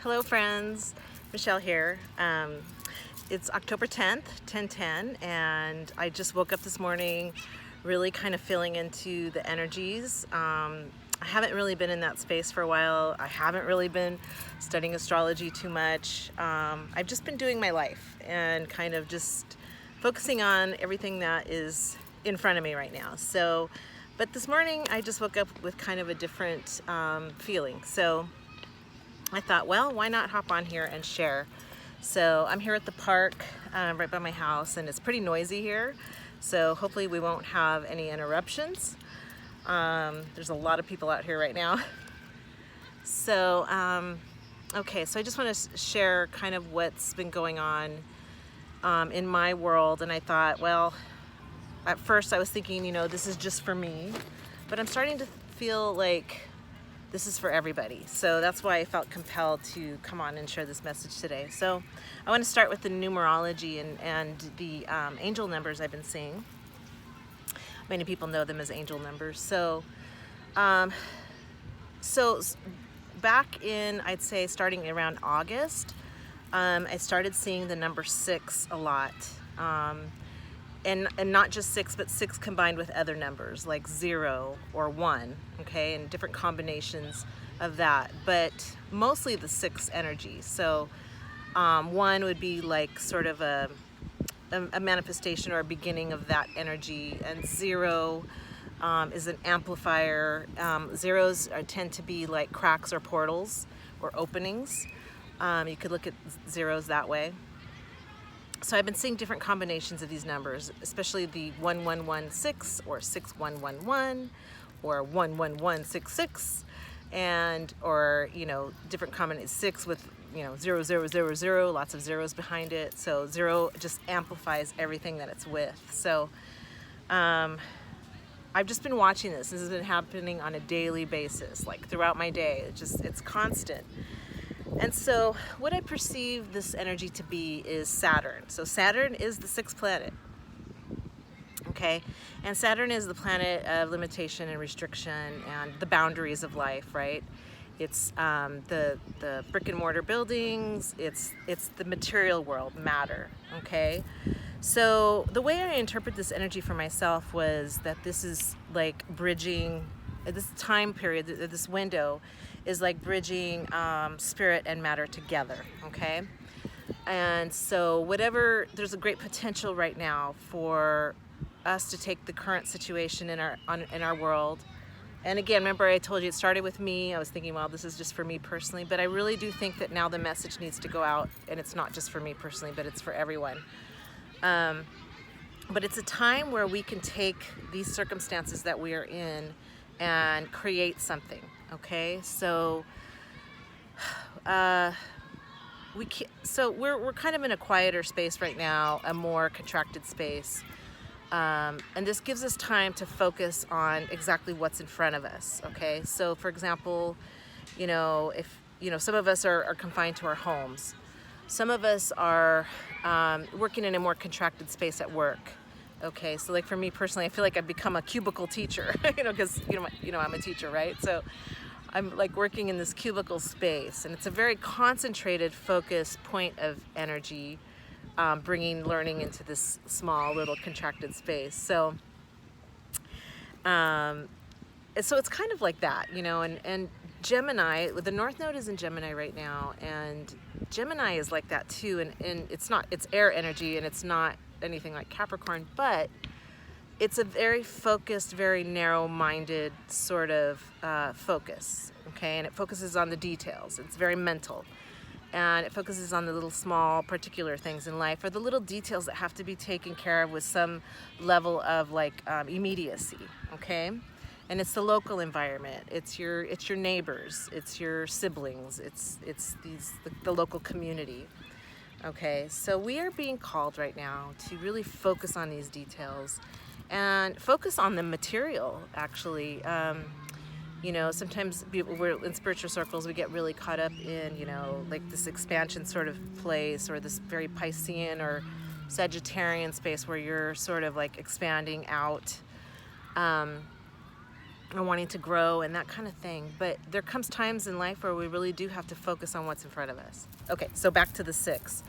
Hello friends, Michelle here. It's October 10th, 10/10, and I just woke up this morning really kind of feeling into the energies. I haven't really been in that space for a while. I haven't really been studying astrology too much. I've just been doing my life and kind of just focusing on everything that is in front of me right now. But this morning I just woke up with kind of a different feeling. So I thought, well, why not hop on here and share? So I'm here at the park right by my house, and it's pretty noisy here. So hopefully we won't have any interruptions. There's a lot of people out here right now. So, okay, so I just want to share kind of what's been going on in my world. And I thought, well, at first I was thinking, this is just for me, but I'm starting to feel like this is for everybody. So that's why I felt compelled to come on and share this message today. So I want to start with the numerology and the angel numbers I've been seeing. Many people know them as angel numbers. So back in, I'd say starting around August, I started seeing the number 6 a lot. And not just 6, but 6 combined with other numbers like 0 or 1, okay, and different combinations of that, but mostly the 6 energy. So 1 would be like sort of a manifestation or a beginning of that energy, and 0 is an amplifier. Zeros tend to be like cracks or portals or openings. You could look at zeros that way. So I've been seeing different combinations of these numbers, especially the 1116 or 6111 or 11166, and or different combinations, 6 with 0000, lots of zeros behind it. So 0 just amplifies everything that it's with. So I've just been watching this. This has been happening on a daily basis, like throughout my day. It's constant. And so what I perceive this energy to be is Saturn. So Saturn is the 6th planet, okay? And Saturn is the planet of limitation and restriction and the boundaries of life, right? It's the brick and mortar buildings, it's the material world, matter, okay? So the way I interpret this energy for myself was that this is like bridging, this time period, this window is like bridging spirit and matter together, okay? And so there's a great potential right now for us to take the current situation in our world. And again, remember I told you it started with me. I was thinking, well, this is just for me personally, but I really do think that now the message needs to go out, and it's not just for me personally, but it's for everyone. But it's a time where we can take these circumstances that we are in and create something, okay? So we're kind of in a quieter space right now, a more contracted space, and this gives us time to focus on exactly what's in front of us, okay? So for example, if some of us are confined to our homes, some of us are working in a more contracted space at work. Okay, so like for me personally, I feel like I've become a cubicle teacher, because I'm a teacher, right? So I'm like working in this cubicle space, and it's a very concentrated, focused point of energy, bringing learning into this small, little, contracted space. So it's kind of like that, and Gemini, the North Node is in Gemini right now, and Gemini is like that too, and it's air energy, and it's not anything like Capricorn, but it's a very focused, very narrow-minded sort of focus, okay? And it focuses on the details. It's very mental, and it focuses on the little small particular things in life, or the little details that have to be taken care of with some level of like immediacy, okay? And it's the local environment. It's your neighbors. It's your siblings. It's the local community. Okay, so we are being called right now to really focus on these details and focus on the material, actually. Sometimes we're in spiritual circles, we get really caught up in, like this expansion sort of place, or this very Piscean or Sagittarian space where you're sort of like expanding out. or wanting to grow and that kind of thing. But there comes times in life where we really do have to focus on what's in front of us. Okay, so back to the 6.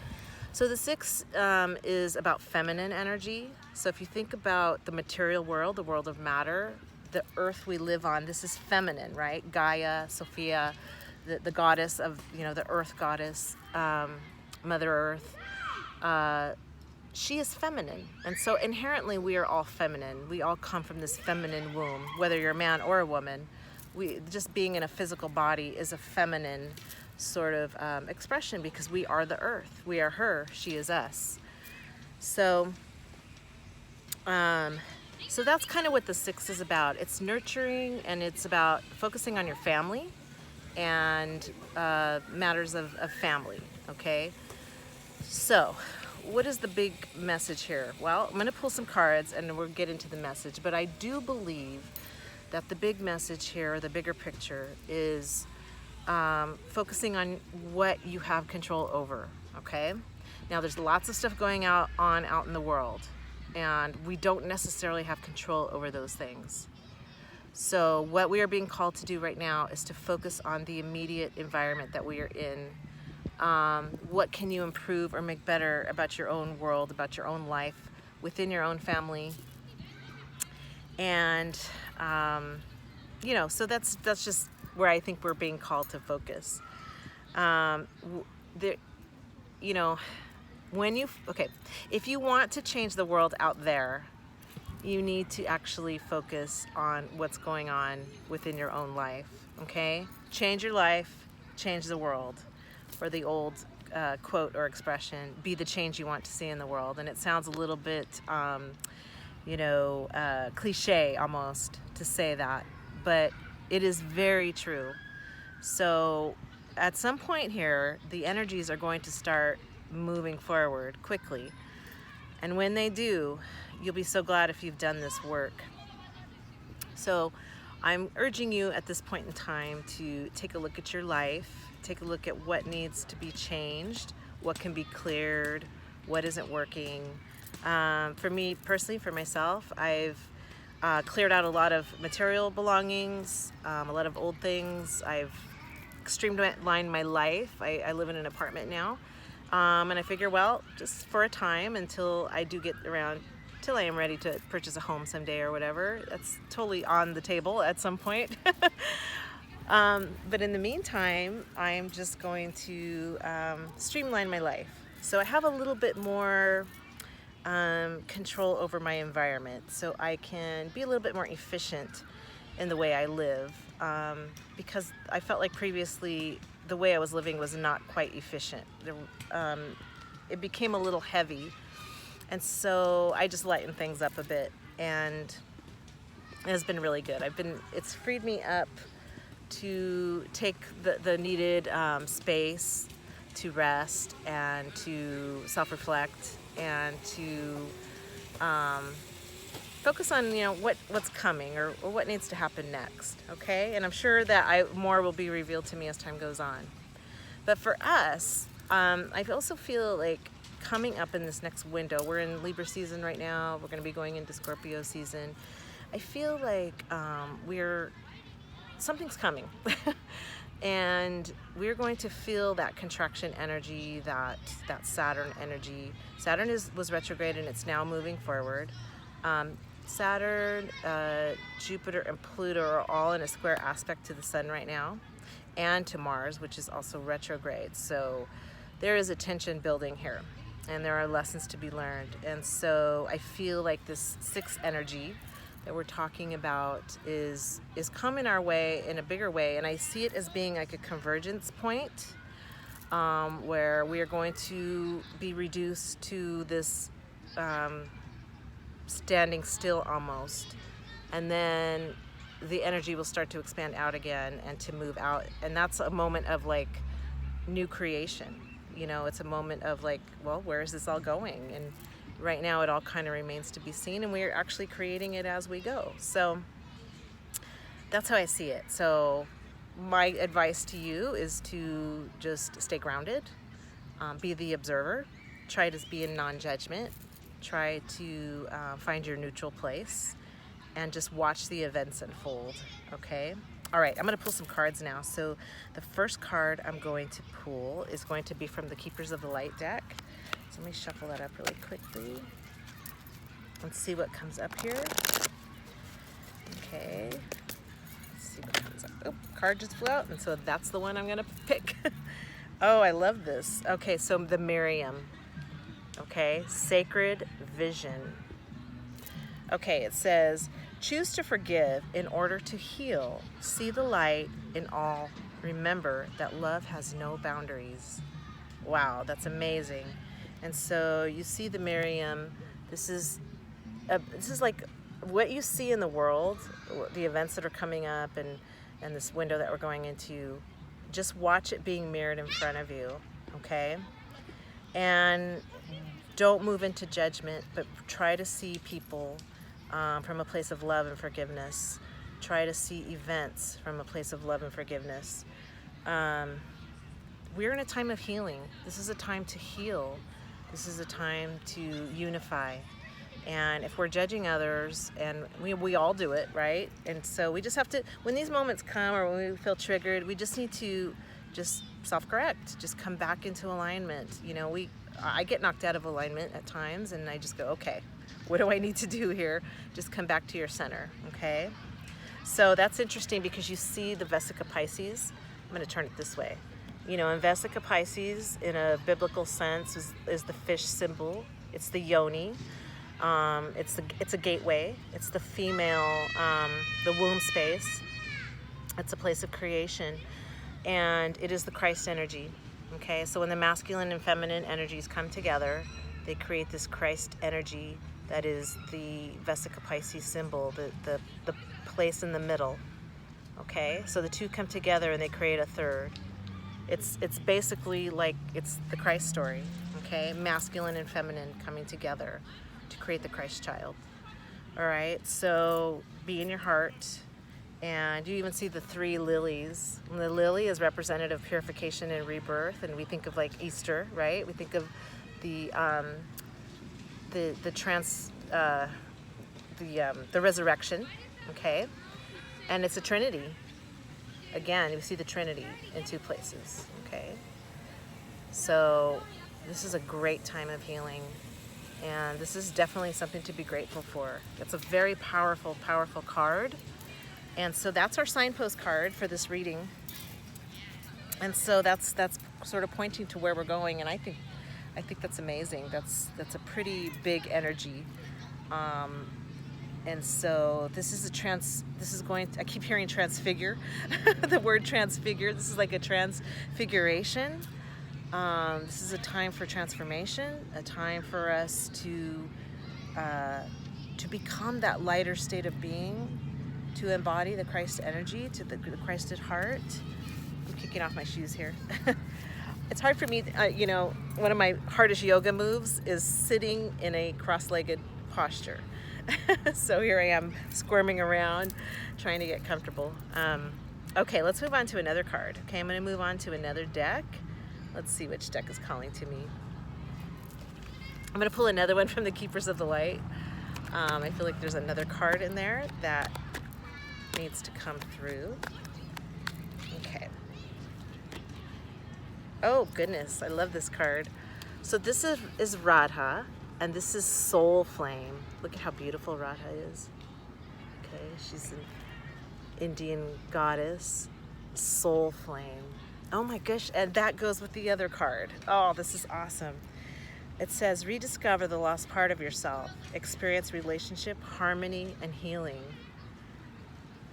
So the 6 is about feminine energy. So if you think about the material world, the world of matter, the earth we live on, this is feminine, right? Gaia, Sophia, the goddess of, the earth goddess, Mother Earth. She is feminine. And so inherently we are all feminine. We all come from this feminine womb, whether you're a man or a woman. Just being in a physical body is a feminine sort of expression, because we are the earth. We are her, she is us. So that's kind of what the 6 is about. It's nurturing, and it's about focusing on your family and matters of family, okay? So what is the big message here? Well, I'm going to pull some cards and we'll get into the message, but I do believe that the big message here, the bigger picture, is focusing on what you have control over, okay? Now, there's lots of stuff going out in the world, and we don't necessarily have control over those things. So what we are being called to do right now is to focus on the immediate environment that we are in. What can you improve or make better about your own world, about your own life, within your own family? And, so that's just where I think we're being called to focus. If you want to change the world out there, you need to actually focus on what's going on within your own life, okay? Change your life, change the world. Or the old quote or expression, be the change you want to see in the world. And it sounds a little bit, cliche almost to say that, but it is very true. So at some point here, the energies are going to start moving forward quickly. And when they do, you'll be so glad if you've done this work. So I'm urging you at this point in time to take a look at your life, take a look at what needs to be changed, what can be cleared, what isn't working. For me personally, for myself, I've cleared out a lot of material belongings, a lot of old things. I've streamlined my life. I live in an apartment now. And I figure, well, just for a time until I do get around, till I am ready to purchase a home someday or whatever. That's totally on the table at some point. But in the meantime, I'm just going to streamline my life. So I have a little bit more control over my environment, so I can be a little bit more efficient in the way I live, because I felt like previously the way I was living was not quite efficient. It became a little heavy, and so I just lightened things up a bit, and it has been really good. It's freed me up to take the needed space to rest and to self-reflect and to focus on what's coming or what needs to happen next, okay? And I'm sure that more will be revealed to me as time goes on. But for us, I also feel like coming up in this next window, we're in Libra season right now, we're going to be going into Scorpio season. I feel like something's coming. And we're going to feel that contraction energy, that Saturn energy. Saturn was retrograde and it's now moving forward. Saturn, Jupiter, and Pluto are all in a square aspect to the Sun right now, and to Mars, which is also retrograde. So there is a tension building here, and there are lessons to be learned. And so I feel like this 6 energy that we're talking about is coming our way in a bigger way, and I see it as being like a convergence point, where we are going to be reduced to this standing still almost, and then the energy will start to expand out again and to move out, and that's a moment of like new creation. It's a moment of like, well, where is this all going? And right now it all kind of remains to be seen, and we're actually creating it as we go. So that's how I see it. So my advice to you is to just stay grounded, be the observer, try to be in non-judgment, try to find your neutral place, and just watch the events unfold, okay? All right, I'm gonna pull some cards now. So the first card I'm going to pull is going to be from the Keepers of the Light deck. So let me shuffle that up really quickly and see what comes up here. Okay, let's see what comes up. Oh, card just flew out, and so that's the one I'm gonna pick. Oh, I love this. Okay, so the Miriam. Okay, Sacred Vision. Okay, it says, choose to forgive in order to heal. See the light in all. Remember that love has no boundaries. Wow, that's amazing. And so you see the Miriam. This is like what you see in the world, the events that are coming up, and this window that we're going into. Just watch it being mirrored in front of you, okay? And don't move into judgment, but try to see people from a place of love and forgiveness. Try to see events from a place of love and forgiveness. We're in a time of healing. This is a time to heal. This is a time to unify. And if we're judging others, and we all do it, right? And so we just have to, when these moments come or when we feel triggered, we just need to just self-correct, just come back into alignment. You know, I get knocked out of alignment at times, and I just go, okay, what do I need to do here? Just come back to your center, okay? So that's interesting because you see the Vesica Pisces. I'm gonna turn it this way. You know, in Vesica Pisces, in a biblical sense, is the fish symbol. It's the yoni. It's a gateway. It's the female, the womb space. It's a place of creation, and it is the Christ energy. Okay, so when the masculine and feminine energies come together, they create this Christ energy that is the Vesica Pisces symbol, the place in the middle. Okay, so the two come together and they create a third. It's basically like it's the Christ story. Okay, masculine and feminine coming together to create the Christ child. All right, so be in your heart. And you even see the 3 lilies. And the lily is representative of purification and rebirth, and we think of like Easter, right? We think of the resurrection, okay? And it's a Trinity. Again, you see the Trinity in 2 places, okay? So this is a great time of healing, and this is definitely something to be grateful for. It's a very powerful, powerful card. And so that's our signpost card for this reading. And so that's sort of pointing to where we're going, and I think that's amazing. That's a pretty big energy. And so this is I keep hearing transfigure, the word transfigure. This is like a transfiguration. This is a time for transformation, a time for us to become that lighter state of being, to embody the Christ energy, to the Christ at heart. I'm kicking off my shoes here. It's hard for me, you know, one of my hardest yoga moves is sitting in a cross-legged posture. So here I am squirming around, trying to get comfortable. Okay, let's move on to another card. Okay, I'm gonna move on to another deck. Let's see which deck is calling to me. I'm gonna pull another one from the Keepers of the Light. I feel like there's another card in there that needs to come through. Okay. Oh goodness, I love this card. So this is Radha, and this is Soul Flame. Look at how beautiful Radha is. Okay, she's an Indian goddess. Soul Flame. Oh my gosh, and that goes with the other card. Oh, this is awesome. It says, rediscover the lost part of yourself. Experience relationship, harmony, and healing.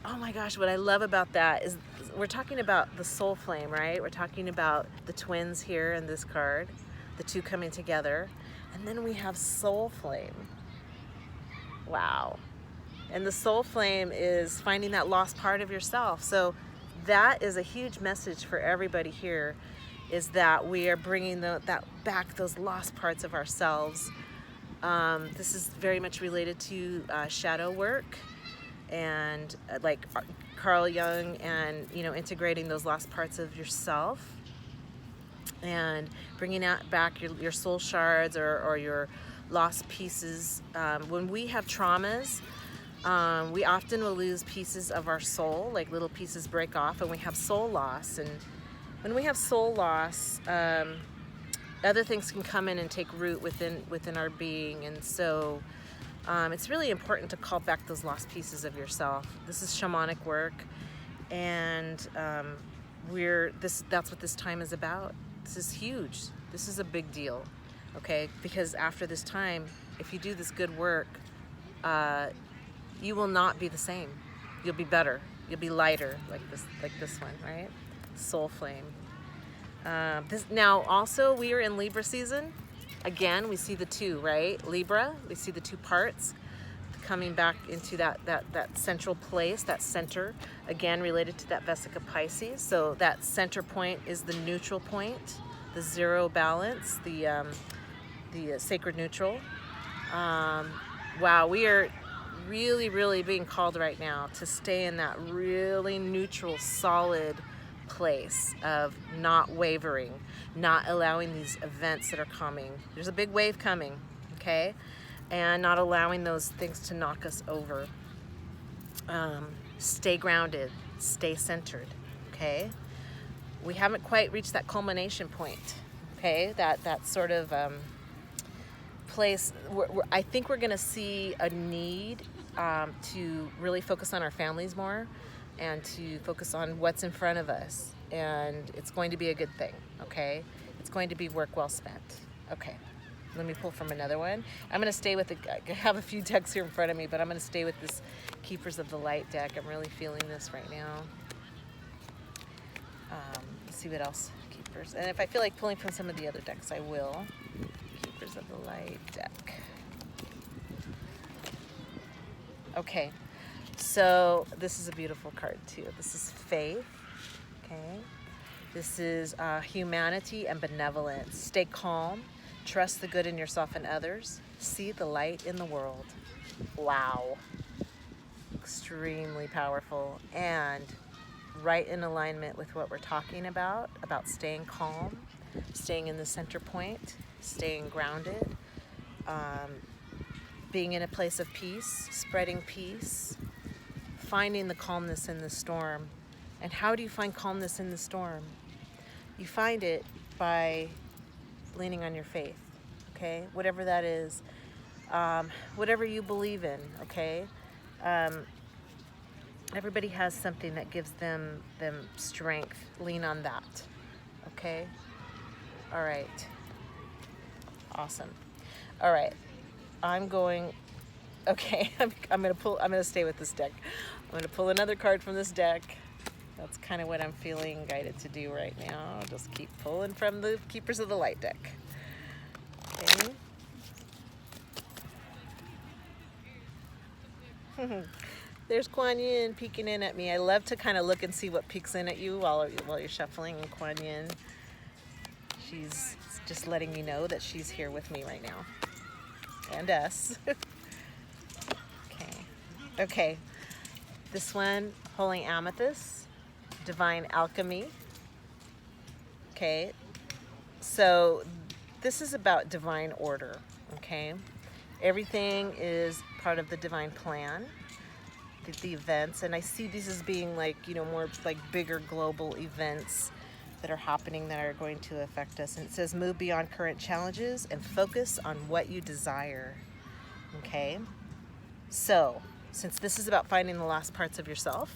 Oh my gosh, what I love about that is we're talking about the soul flame, right? We're talking about the twins here in this card, the 2 coming together. And then we have soul flame. Wow. And the soul flame is finding that lost part of yourself. So that is a huge message for everybody here, is that we are bringing that back, those lost parts of ourselves. This is very much related to shadow work, and like Carl Jung, and you know, integrating those lost parts of yourself and bringing out back your soul shards or your lost pieces. When we have traumas, We often will lose pieces of our soul, like little pieces break off, and we have soul loss. And when we have soul loss, other things can come in and take root within our being. And so it's really important to call back those lost pieces of yourself. This is shamanic work, and that's what this time is about. This is huge. This is a big deal, okay? Because after this time, if you do this good work, you will not be the same. You'll be better. You'll be lighter, like this one, right? Soul flame. Now also we are in Libra season. Again, we see the two, right? Libra, we see the two parts coming back into that central place, that center, again related to that Vesica Pisces. So that center point is the neutral point, the zero balance, the sacred neutral. Wow, we are really being called right now to stay in that really neutral, solid place of not wavering, not allowing these events that are coming. There's a big wave coming, okay? And not allowing those things to knock us over. Stay grounded, stay centered, okay? We haven't quite reached that culmination point, okay? That sort of place where I think we're gonna see a need to really focus on our families more and to focus on what's in front of us. And it's going to be a good thing, okay? It's going to be work well spent. Okay, let me pull from another one. I'm gonna stay with I have a few decks here in front of me, but I'm gonna stay with this Keepers of the Light deck. I'm really feeling this right now. Let's see what else, Keepers. And if I feel like pulling from some of the other decks, I will. Keepers of the Light deck. Okay, so this is a beautiful card too. This is Faith, okay? This is humanity and benevolence. Stay calm, trust the good in yourself and others, see the light in the world. Wow, extremely powerful, and right in alignment with what we're talking about staying calm, staying in the center point, staying grounded, being in a place of peace, spreading peace, finding the calmness in the storm. And how do you find calmness in the storm? You find it by leaning on your faith, okay? Whatever that is, whatever you believe in, okay? Everybody has something that gives them strength. Lean on that, okay? All right. Awesome. All right. I'm going, okay, I'm gonna stay with this deck. I'm gonna pull another card from this deck. That's kind of what I'm feeling guided to do right now. Just keep pulling from the Keepers of the Light deck. Okay. There's Kuan Yin peeking in at me. I love to kind of look and see what peeks in at you while you're shuffling. And Kuan Yin, she's just letting me know that she's here with me right now. And us. Okay. This one, Holy Amethyst, Divine Alchemy. Okay. So this is about divine order. Okay. Everything is part of the divine plan. The events, and I see these as being like, more like bigger global events that are happening that are going to affect us. And it says, move beyond current challenges and focus on what you desire. Okay, so since this is about finding the lost parts of yourself,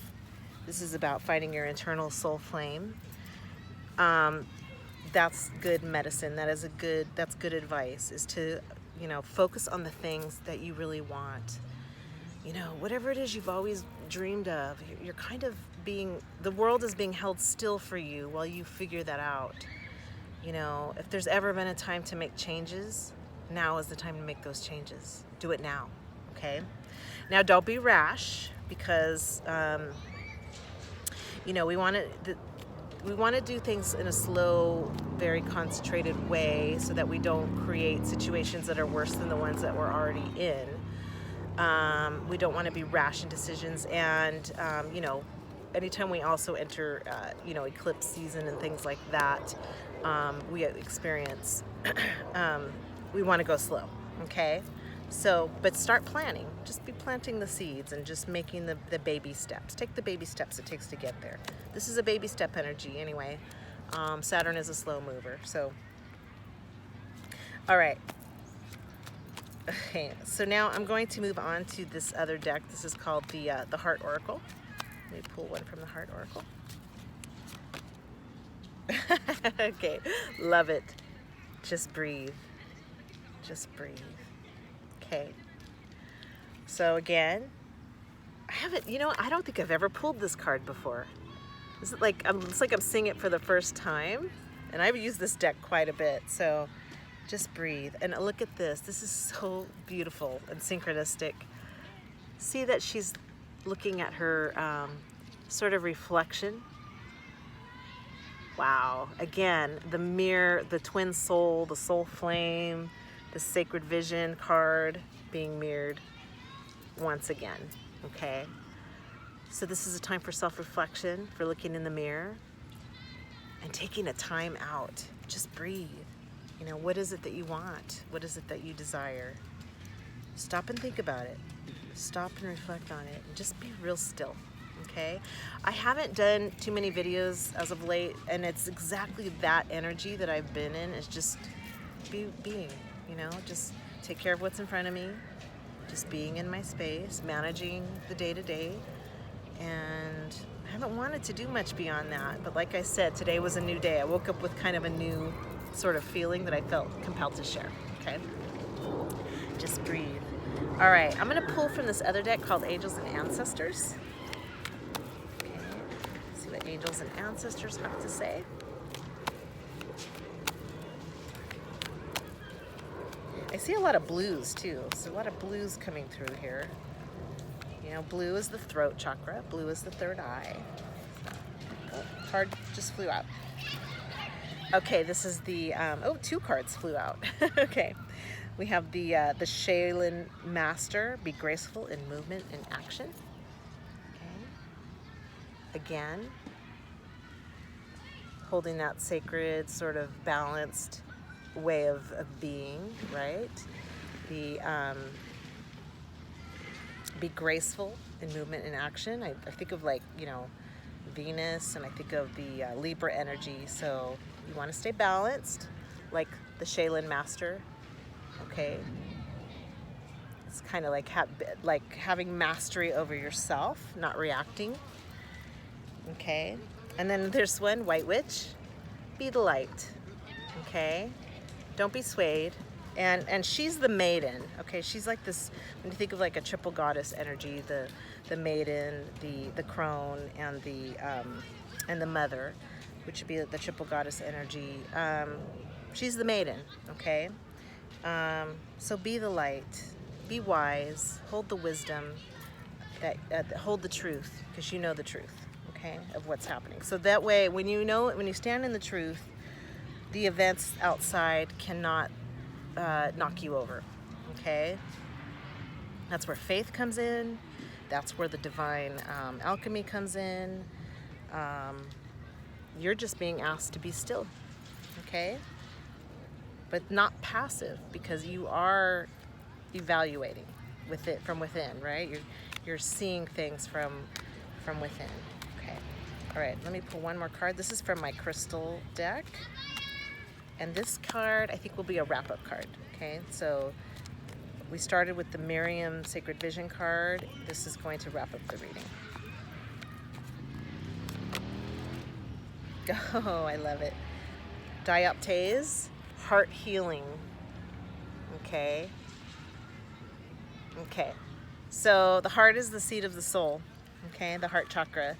this is about finding your internal soul flame. That's good medicine. That's good advice, is to focus on the things that you really want. Whatever it is you've always dreamed of, you're kind of the world is being held still for you while you figure that out. If there's ever been a time to make changes, now is the time to make those changes. Do it now, okay? Now, don't be rash, because, we want to do things in a slow, very concentrated way so that we don't create situations that are worse than the ones that we're already in. We don't want to be rash in decisions, and anytime we also enter eclipse season and things like that, we experience we want to go slow, okay? So, but start planning. Just be planting the seeds and just making the baby steps. Take the baby steps it takes to get there. This is a baby step energy anyway. Saturn is a slow mover. So, all right. Okay, so now I'm going to move on to this other deck. This is called the Heart Oracle. Let me pull one from the Heart Oracle. Okay, love it. Just breathe. Just breathe. Okay. So again, I haven't, I don't think I've ever pulled this card before. Is it like, it's like I'm seeing it for the first time, and I've used this deck quite a bit, so just breathe. And look at this. This is so beautiful and synchronistic. See that she's looking at her sort of reflection. Wow. Again, the mirror, the twin soul, the soul flame, the sacred vision card being mirrored once again. Okay. So this is a time for self-reflection, for looking in the mirror and taking a time out. Just breathe. What is it that you want? What is it that you desire? Stop and think about it. Stop and reflect on it. And just be real still. Okay? I haven't done too many videos as of late, and it's exactly that energy that I've been in, is just being, just take care of what's in front of me, just being in my space, managing the day-to-day, and I haven't wanted to do much beyond that. But like I said, today was a new day. I woke up with kind of a new sort of feeling that I felt compelled to share. Okay? Just breathe. All right, I'm going to pull from this other deck called Angels and Ancestors. Okay, see what Angels and Ancestors have to say. I see a lot of blues too, so a lot of blues coming through here. Blue is the throat chakra, blue is the third eye. Oh, card just flew out. Okay, this is the, two cards flew out. Okay, we have the Shaolin Master, be graceful in movement and action. Okay. Again, holding that sacred, sort of balanced way of being, right? Be graceful in movement and action. I think of Venus, and I think of the Libra energy. So you want to stay balanced, like the Shaolin Master. Okay. It's kind of like having mastery over yourself, not reacting. Okay. And then there's one, White Witch. Be the light. Okay. Don't be swayed. And she's the maiden, okay? She's like this, when you think of like a triple goddess energy, the maiden, the crone, and the mother, which would be the triple goddess energy. She's the maiden, okay? So be the light, be wise, hold the wisdom, hold the truth, because you know the truth, okay, of what's happening. So that way, when you stand in the truth, the events outside cannot knock you over, okay? That's where faith comes in. That's where the divine alchemy comes in. You're just being asked to be still, okay? But not passive, because you are evaluating with it from within, right? You're seeing things from within. Okay. All right, let me pull one more card. This is from my crystal deck. And this card, I think, will be a wrap-up card, okay? So we started with the Miriam Sacred Vision card. This is going to wrap up the reading. Oh, I love it. Dioptase, heart healing, okay? Okay, so the heart is the seat of the soul, okay? The heart chakra.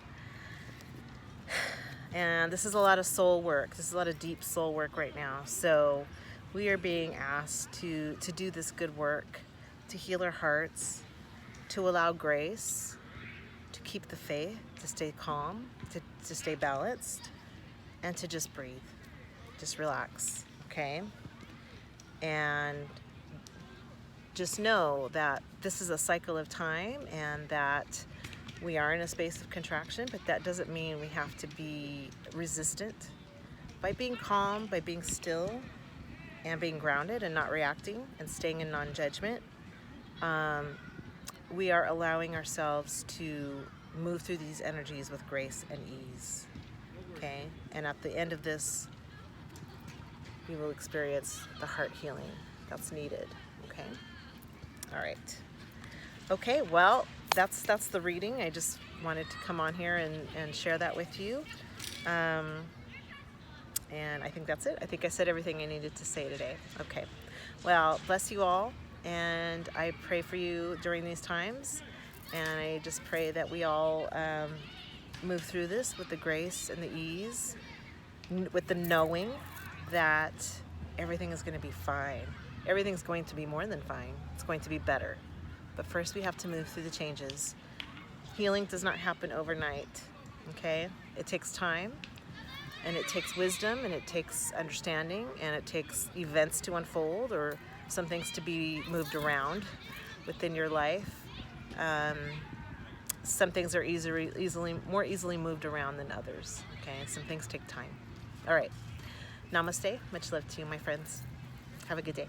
And this is a lot of soul work. This is a lot of deep soul work right now. So we are being asked to do this good work, to heal our hearts, to allow grace, to keep the faith, to stay calm, to stay balanced, and to just breathe. Just relax, okay? And just know that this is a cycle of time, and that we are in a space of contraction, but that doesn't mean we have to be resistant. By being calm, by being still, and being grounded and not reacting, and staying in non-judgment, we are allowing ourselves to move through these energies with grace and ease. Okay? And at the end of this, you will experience the heart healing that's needed. Okay? All right. Okay, well, that's the reading. I just wanted to come on here and share that with you. And I think that's it. I think I said everything I needed to say today. Okay. Well, bless you all. And I pray for you during these times. And I just pray that we all move through this with the grace and the ease, with the knowing that everything is going to be fine. Everything's going to be more than fine. It's going to be better. But first we have to move through the changes. Healing does not happen overnight. Okay? It takes time. And it takes wisdom, and it takes understanding, and it takes events to unfold, or some things to be moved around within your life. Some things are more easily moved around than others. Okay, and some things take time. All right. Namaste. Much love to you, my friends. Have a good day.